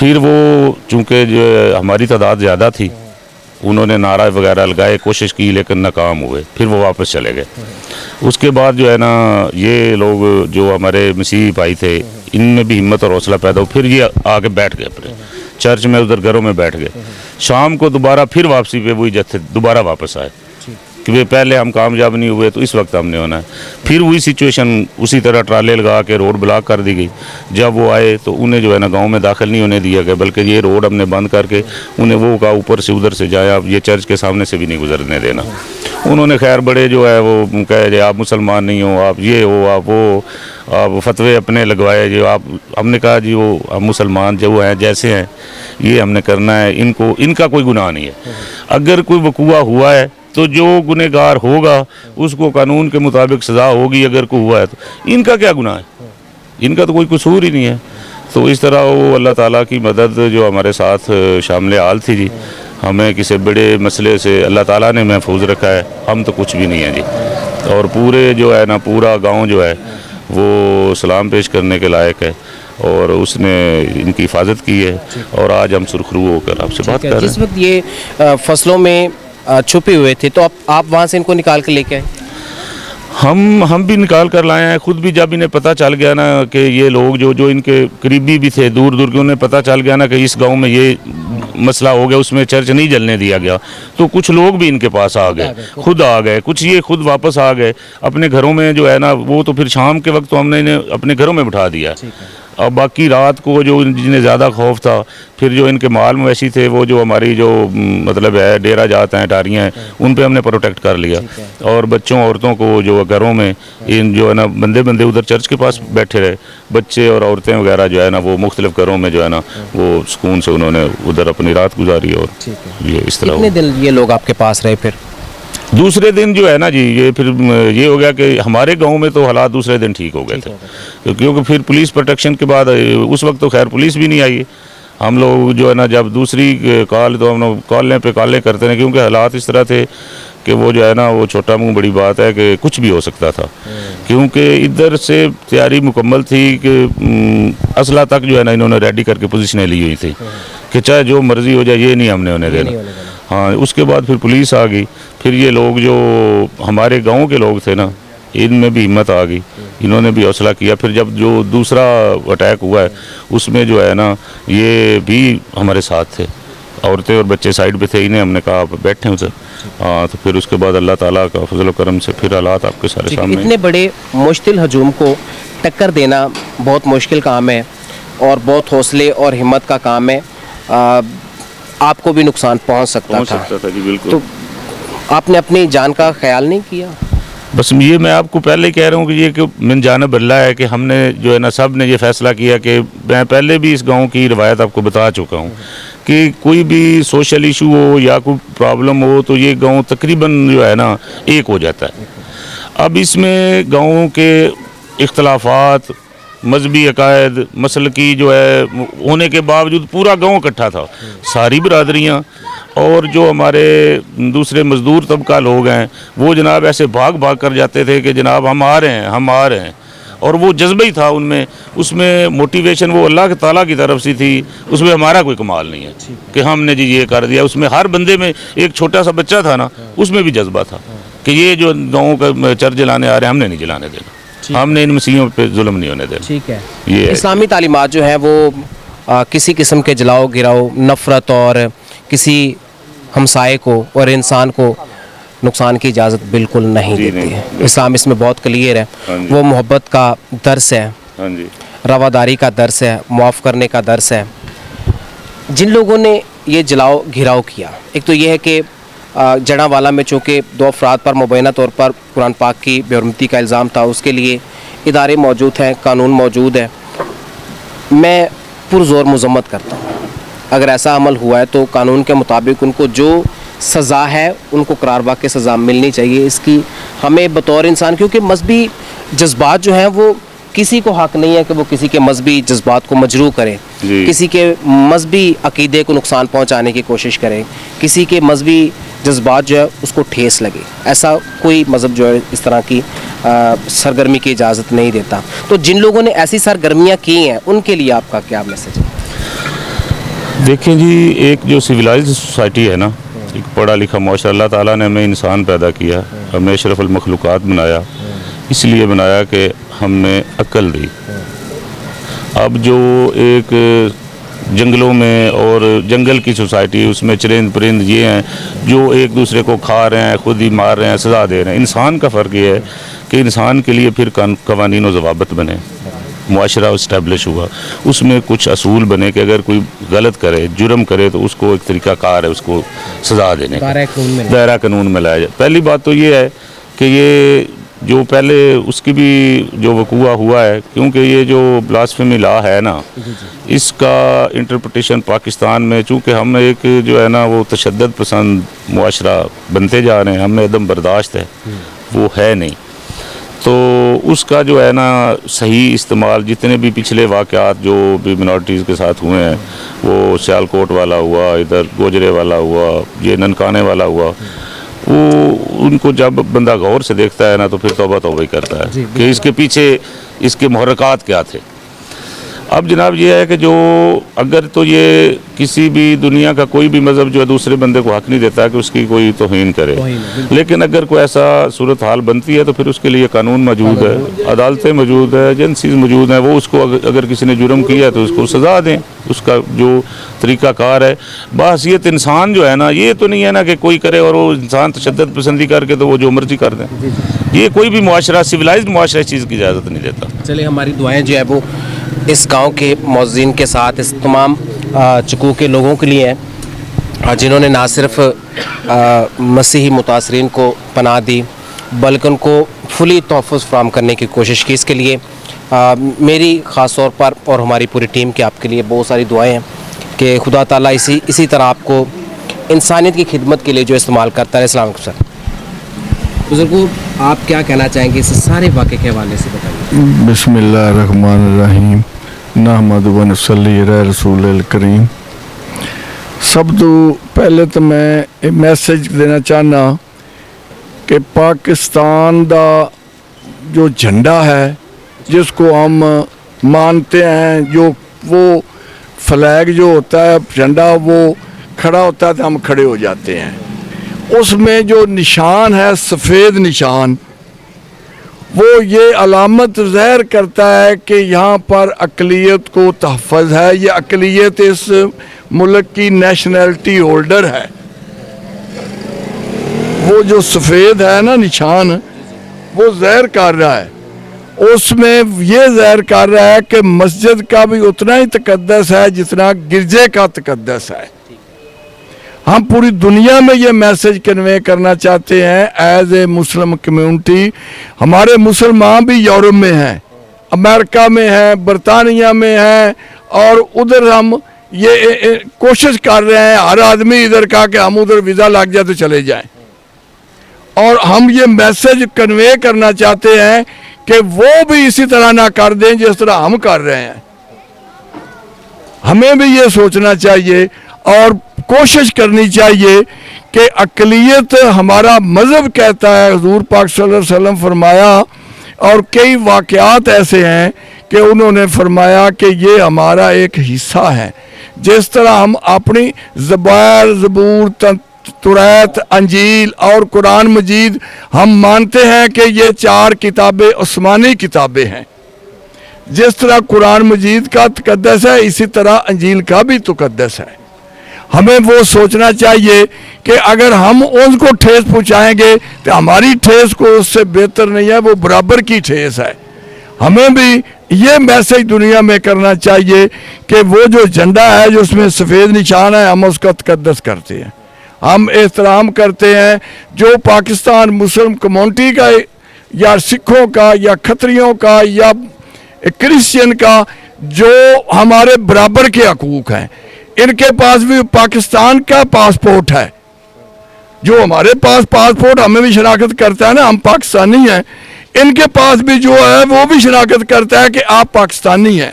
پھر وہ چونکہ جو ہماری تعداد زیادہ تھی انہوں نے نعرہ وغیرہ لگائے, کوشش کی لیکن ناکام ہوئے, پھر وہ واپس چلے گئے. اس کے بعد جو ہے نا یہ لوگ جو ہمارے مسیحی بھائی تھے ان میں بھی ہمت اور حوصلہ پیدا ہو, پھر یہ آ کے بیٹھ گئے اپنے چرچ میں, ادھر گھروں میں بیٹھ گئے. شام کو دوبارہ پھر واپسی پہ وہی جتھے دوبارہ واپس آئے کہ پہلے ہم کامیاب نہیں ہوئے تو اس وقت ہم نے ہونا ہے. پھر وہی سچویشن اسی طرح ٹرالے لگا کے روڈ بلاک کر دی گئی. جب وہ آئے تو انہیں جو ہے نا گاؤں میں داخل نہیں ہونے دیا گیا, بلکہ یہ روڈ ہم نے بند کر کے انہیں وہ کہا اوپر سے ادھر سے جائے, آپ یہ چرچ کے سامنے سے بھی نہیں گزرنے دینا. انہوں نے خیر بڑے جو ہے وہ کہے آپ مسلمان نہیں ہو, آپ یہ ہو, آپ وہ, آپ فتوے اپنے لگوائے جو آپ. ہم نے کہا جی وہ ہم مسلمان جو ہیں جیسے ہیں یہ ہم نے کرنا ہے, ان کا کوئی گناہ نہیں ہے. اگر کوئی وقوع ہوا ہے تو جو گنہگار ہوگا اس کو قانون کے مطابق سزا ہوگی, اگر کوئی ہوا ہے تو ان کا کیا گناہ ہے, ان کا تو کوئی قصور ہی نہیں ہے. تو اس طرح وہ اللہ تعالیٰ کی مدد جو ہمارے ساتھ شامل حال تھی جی. ہمیں کسی بڑے مسئلے سے اللہ تعالیٰ نے محفوظ رکھا ہے, ہم تو کچھ بھی نہیں ہیں جی. اور پورے جو ہے نا پورا گاؤں جو ہے وہ سلام پیش کرنے کے لائق ہے, اور اس نے ان کی حفاظت کی ہے, اور آج ہم سرخرو ہو کر آپ سے بات کر رہے ہیں. جس وقت یہ فصلوں میں چھپے ہوئے تھے تو آپ وہاں سے ان کو نکال کے لے کے آئے؟ ہم بھی نکال کر لائے ہیں. خود بھی جب انہیں پتہ چل گیا نا کہ یہ لوگ جو ان کے قریبی بھی تھے دور دور کے, انہیں پتہ چل گیا نا کہ اس گاؤں میں یہ مسئلہ ہو گیا, اس میں چرچ نہیں جلنے دیا گیا, تو کچھ لوگ بھی ان کے پاس آ گئے, خود آ گئے. کچھ یہ خود واپس آ گئے اپنے گھروں میں جو ہے نا. وہ تو پھر شام کے وقت تو ہم نے انہیں اپنے گھروں میں بٹھا دیا. اور باقی رات کو جو جنہیں زیادہ خوف تھا, پھر جو ان کے مال مویشی تھے وہ جو ہماری جو مطلب ہے ڈیرا جات ہیں, ٹاریاں ہیں, ان پہ ہم نے پروٹیکٹ کر لیا. اور بچوں عورتوں کو جو گھروں میں ان جو ہے نا بندے ادھر چرچ کے پاس بیٹھے رہے, بچے اور عورتیں وغیرہ جو ہے نا وہ مختلف گھروں میں جو ہے نا وہ سکون سے انہوں نے ادھر اپنی رات گزاری. اور یہ اس طرح کتنے دن یہ لوگ آپ کے پاس رہے؟ پھر دوسرے دن جو ہے نا جی یہ پھر یہ ہو گیا کہ ہمارے گاؤں میں تو حالات دوسرے دن ٹھیک ہو گئے تھے, کیونکہ پھر پولیس پروٹیکشن کے بعد اس وقت تو خیر پولیس بھی نہیں آئی. ہم لوگ جو ہے نا جب دوسری کال تو ہم لوگ کالیں کرتے ہیں, کیونکہ حالات اس طرح تھے کہ وہ جو ہے نا وہ چھوٹا منہ بڑی بات ہے کہ کچھ بھی ہو سکتا تھا. کیونکہ ادھر سے تیاری مکمل تھی کہ اسلحہ تک جو ہے نا انہوں نے ریڈی کر کے پوزیشنیں لی ہوئی تھی کہ چاہے جو مرضی ہو جائے یہ نہیں ہم نے انہیں دینا. ہاں اس کے بعد پھر پولیس آ گئی. پھر یہ لوگ جو ہمارے گاؤں کے لوگ تھے نا ان میں بھی ہمت آ گئی, انہوں نے بھی حوصلہ کیا. پھر جب جو دوسرا اٹیک ہوا ہے اس میں جو ہے نا یہ بھی ہمارے ساتھ تھے, عورتیں اور بچے سائڈ پہ تھے, انہیں ہم نے کہا آپ بیٹھیں ادھر. ہاں تو پھر اس کے بعد اللہ تعالیٰ کا فضل و کرم سے پھر حالات آپ کے سارے سامنے. اتنے بڑے مشتعل ہجوم کو ٹکر دینا بہت مشکل کام ہے اور بہت حوصلے اور ہمت کا کام ہے. آپ کو بھی نقصان پہنچ سکتا تھا جی بالکل. تو آپ نے اپنی جان کا خیال نہیں کیا؟ بس یہ میں آپ کو پہلے کہہ رہا ہوں کہ یہ کہ من جانب اللہ ہے کہ ہم نے جو ہے نا سب نے یہ فیصلہ کیا کہ میں پہلے بھی اس گاؤں کی روایت آپ کو بتا چکا ہوں کہ کوئی بھی سوشل ایشو ہو یا کوئی پرابلم ہو تو یہ گاؤں تقریباً جو ہے نا ایک ہو جاتا ہے. اب اس میں گاؤں کے اختلافات, مذہبی عقائد, مسلکی جو ہے ہونے کے باوجود پورا گاؤں اکٹھا تھا, ساری برادریاں. اور جو ہمارے دوسرے مزدور طبقہ لوگ ہیں وہ جناب ایسے بھاگ کر جاتے تھے کہ جناب ہم آ رہے ہیں. اور وہ جذبہ ہی تھا ان میں, اس میں موٹیویشن وہ اللہ تعالیٰ کی طرف سے تھی, اس میں ہمارا کوئی کمال نہیں ہے کہ ہم نے جی یہ کر دیا. اس میں ہر بندے میں ایک چھوٹا سا بچہ تھا نا, اس میں بھی جذبہ تھا کہ یہ جو گاؤں کا چرچ جلانے آ رہے ہیں ہم نے نہیں جلانے دینا, ہم نے ان مسیحیوں پہ ظلم نہیں ہونے دینا. ٹھیک ہے. یہ اسلامی تعلیمات جو ہیں وہ کسی قسم کے جلاؤ گراؤ, نفرت اور کسی ہمسائے کو اور انسان کو نقصان کی اجازت بالکل نہیں دیتی ہے. اسلام اس میں بہت کلیئر ہے. وہ محبت کا درس ہے, رواداری کا درس ہے, معاف کرنے کا درس ہے. جن لوگوں نے یہ جلاؤ گھراؤ کیا, ایک تو یہ ہے کہ جڑاں والا میں چونکہ 2 افراد پر مبینہ طور پر قرآن پاک کی بے حرمتی کا الزام تھا, اس کے لیے ادارے موجود ہیں, قانون موجود ہے. میں پرزور مذمت کرتا ہوں. اگر ایسا عمل ہوا ہے تو قانون کے مطابق ان کو جو سزا ہے ان کو قرار باق کے سزا ملنی چاہیے. اس کی ہمیں بطور انسان, کیونکہ مذہبی جذبات جو ہیں وہ کسی کو حق نہیں ہے کہ وہ کسی کے مذہبی جذبات کو مجروح کرے, کسی کے مذہبی عقیدے کو نقصان پہنچانے کی کوشش کرے, کسی کے مذہبی جذبات جو ہے اس کو ٹھیس لگے. ایسا کوئی مذہب جو ہے اس طرح کی سرگرمی کی اجازت نہیں دیتا. تو جن لوگوں نے ایسی سرگرمیاں کی ہیں ان کے لیے آپ کا کیا میسج ہے؟ دیکھیں جی، ایک جو سویلائزڈ سوسائٹی ہے نا، ایک پڑھا لکھا معاشرہ، اللہ تعالیٰ نے ہمیں انسان پیدا کیا، ہمیں اشرف المخلوقات بنایا، اس لیے بنایا کہ ہم نے عقل دی۔ اب جو ایک جنگلوں میں اور جنگل کی سوسائٹی، اس میں چرند پرند یہ ہیں جو ایک دوسرے کو کھا رہے ہیں، خود ہی مار رہے ہیں، سزا دے رہے ہیں۔ انسان کا فرق یہ ہے کہ انسان کے لیے پھر قوانین و ضوابط بنے، معاشرہ اسٹیبلش ہوا، اس میں کچھ اصول بنے کہ اگر کوئی غلط کرے، جرم کرے تو اس کو ایک طریقہ کار ہے اس کو سزا دینے کا، دائرہ قانون میں لایا جائے۔ پہلی بات تو یہ ہے کہ یہ جو پہلے اس کی بھی جو وقوع ہوا ہے، کیونکہ یہ جو بلاسفیمی لا ہے نا، اس کا انٹرپریٹیشن پاکستان میں، چونکہ ہم ایک جو ہے نا وہ تشدد پسند معاشرہ بنتے جا رہے ہیں، ہم میں عدم برداشت ہے، وہ ہے نہیں، تو اس کا جو ہے نا صحیح استعمال، جتنے بھی پچھلے واقعات جو بھی منارٹیز کے ساتھ ہوئے ہیں، وہ سیالکوٹ والا ہوا، ادھر گوجرے والا ہوا، یہ ننکانے والا ہوا، وہ ان کو جب بندہ غور سے دیکھتا ہے نا تو پھر توبہ توبہ ہی کرتا ہے کہ اس کے پیچھے اس کے محرکات کیا تھے۔ اب جناب یہ ہے کہ جو اگر تو یہ کسی بھی دنیا کا کوئی بھی مذہب جو ہے دوسرے بندے کو حق نہیں دیتا کہ اس کی کوئی توہین کرے، لیکن اگر کوئی ایسا صورتحال بنتی ہے تو پھر اس کے لیے قانون موجود ہے، عدالتیں موجود ہے، ایجنسیز موجود ہیں، وہ اس کو اگر کسی نے جرم کیا ہے تو اس کو سزا دیں، اس کا جو طریقہ کار ہے۔ بحیثیت انسان جو ہے نا، یہ تو نہیں ہے نا کہ کوئی کرے اور وہ انسان تشدد پسندی کر کے تو وہ جو مرضی کر دیں، یہ کوئی بھی معاشرہ، سویلائزڈ معاشرہ اس چیز کی اجازت نہیں دیتا۔ چلیے، ہماری دعائیں جو ہے وہ اس گاؤں کے مؤذن کے ساتھ اس تمام چکو کے لوگوں کے لیے ہیں جنہوں نے نہ صرف مسیحی متاثرین کو پناہ دی بلکہ ان کو فلی تحفظ فراہم کرنے کی کوشش کی۔ اس کے لیے میری خاص طور پر اور ہماری پوری ٹیم کی آپ کے لیے بہت ساری دعائیں ہیں کہ خدا تعالیٰ اسی طرح آپ کو انسانیت کی خدمت کے لیے جو استعمال کرتا ہے۔ السلام علیکم سر۔ بزرگوں، آپ کیا کہنا چاہیں گے اس سارے واقعے کے حوالے سے بتائیے۔ بسم اللہ الرحمن الرحیم، نحمد و نصلی علی رسول الکریم۔ سب تو پہلے تو میں ایک میسج دینا چاہنا کہ پاکستان دا جو جھنڈا ہے جس کو ہم مانتے ہیں، جو وہ فلیگ جو ہوتا ہے، جھنڈا وہ کھڑا ہوتا ہے تو ہم کھڑے ہو جاتے ہیں، اس میں جو نشان ہے سفید نشان، وہ یہ علامت ظاہر کرتا ہے کہ یہاں پر اقلیت کو تحفظ ہے، یہ اقلیت اس ملک کی نیشنلٹی ہولڈر ہے۔ وہ جو سفید ہے نا نشان، وہ ظاہر کر رہا ہے، اس میں یہ ظاہر کر رہا ہے کہ مسجد کا بھی اتنا ہی تقدس ہے جتنا گرجے کا تقدس ہے۔ ہم پوری دنیا میں یہ میسج کنوے کرنا چاہتے ہیں ایز اے مسلم کمیونٹی۔ ہمارے مسلمان بھی یورپ میں ہیں، امریکہ میں ہیں، برطانیہ میں ہیں، اور ادھر ہم یہ کوشش کر رہے ہیں ہر آدمی ادھر کا کہ ہم ادھر ویزا لگ جائے تو چلے جائیں، اور ہم یہ میسج کنوے کرنا چاہتے ہیں کہ وہ بھی اسی طرح نہ کر دیں جس طرح ہم کر رہے ہیں۔ ہمیں بھی یہ سوچنا چاہیے اور کوشش کرنی چاہیے کہ اقلیت ہمارا مذہب کہتا ہے، حضور پاک صلی اللہ علیہ وسلم فرمایا، اور کئی واقعات ایسے ہیں کہ انہوں نے فرمایا کہ یہ ہمارا ایک حصہ ہے۔ جس طرح ہم اپنی زبور، توریت، انجیل اور قرآن مجید ہم مانتے ہیں کہ یہ 4 کتابیں آسمانی کتابیں ہیں، جس طرح قرآن مجید کا تقدس ہے اسی طرح انجیل کا بھی تقدس ہے۔ ہمیں وہ سوچنا چاہیے کہ اگر ہم ان کو ٹھیس پہنچائیں گے تو ہماری ٹھیس کو اس سے بہتر نہیں ہے، وہ برابر کی ٹھیس ہے۔ ہمیں بھی یہ میسج دنیا میں کرنا چاہیے کہ وہ جو جھنڈا ہے جو اس میں سفید نشان ہے، ہم اس کا تقدس کرتے ہیں، ہم احترام کرتے ہیں۔ جو پاکستان مسلم کمیونٹی کا یا سکھوں کا یا کھتریوں کا یا کرسچین کا جو ہمارے برابر کے حقوق ہیں، ان کے پاس بھی پاکستان کا پاسپورٹ ہے، جو ہمارے پاس پاسپورٹ ہمیں بھی شناخت کرتا ہے نا، ہم پاکستانی ہیں، ان کے پاس بھی جو ہے وہ بھی شناخت کرتا ہے کہ آپ پاکستانی ہیں۔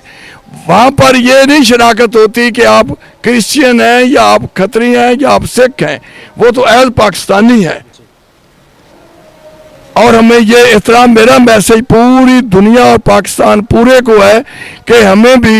وہاں پر یہ نہیں شناخت ہوتی کہ آپ کرسچین ہیں یا آپ کھتری ہیں یا آپ سکھ ہیں، وہ تو ایز پاکستانی ہے۔ اور ہمیں یہ احترام، میرا میسج پوری دنیا اور پاکستان پورے کو ہے کہ ہمیں بھی